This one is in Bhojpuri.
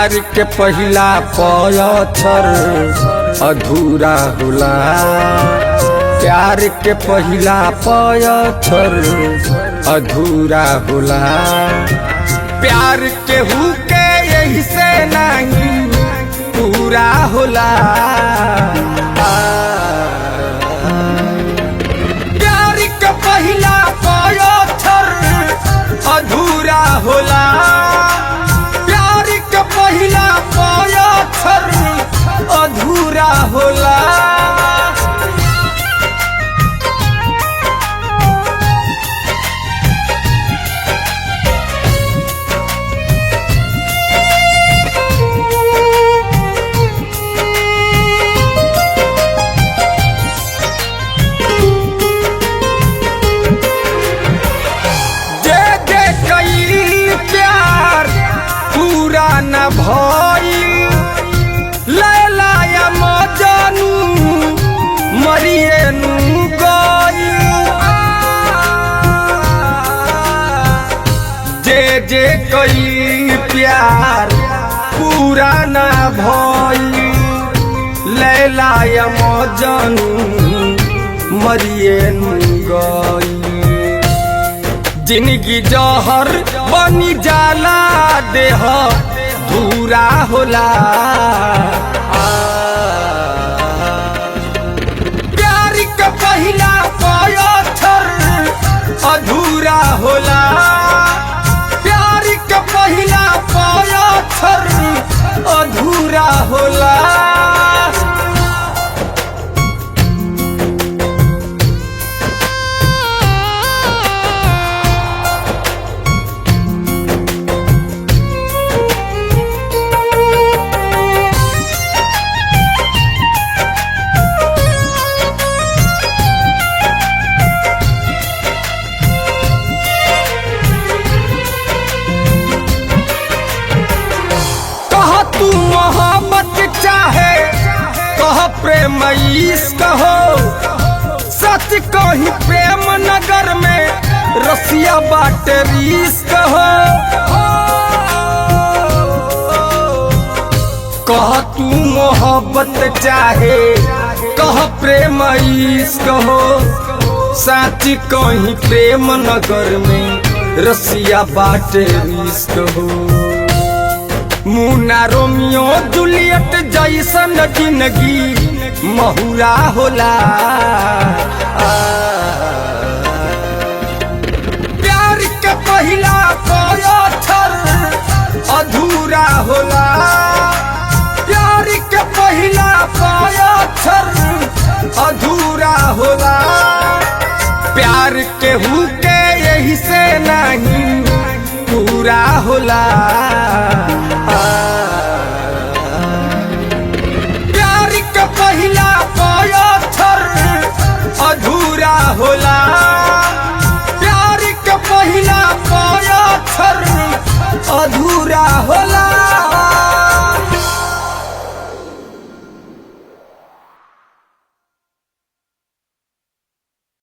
प्यार के पहिला पयथर अधूरा होला। प्यार के पहिला पयथर अधूरा होला। प्यार केहू के यही से नहीं पूरा होला। प्यार के पहिला पयथर अधूरा होला। प्यार के पहिला पयथर अधूरा होला। न भइल लैला या मजनू मरिए नु गइल। जे कई प्यार पूरा न भइल लैला या मजनू मरिए नु गइल। जिंदगी जहर बनी जाला देह धूरा होला। प्यार के पहिला पयथर अधूरा होला। प्यार के पहिला पयथर अधूरा होला। तू मोहब्बत चाहे कह प्रेम इश्क हो। सच कही प्रेम नगर में रसिया बाटे रिश्क हो। कह तू मोहब्बत चाहे कह प्रेम इश्क हो। सच कही प्रेम नगर में रसिया बाटे रिश्क हो। मुन्ना रोमियो जूलियट जैसन जिंदगी महुरा होला। प्यार के पहिला पयथर अधूरा होला। प्यार के पहिला पयथर अधूरा होला। प्यार केहू के यही से नहीं पूरा होला। प्यार के पहिला पयथर अधूरा होला। प्यार के पहिला पयथर अधूरा होला।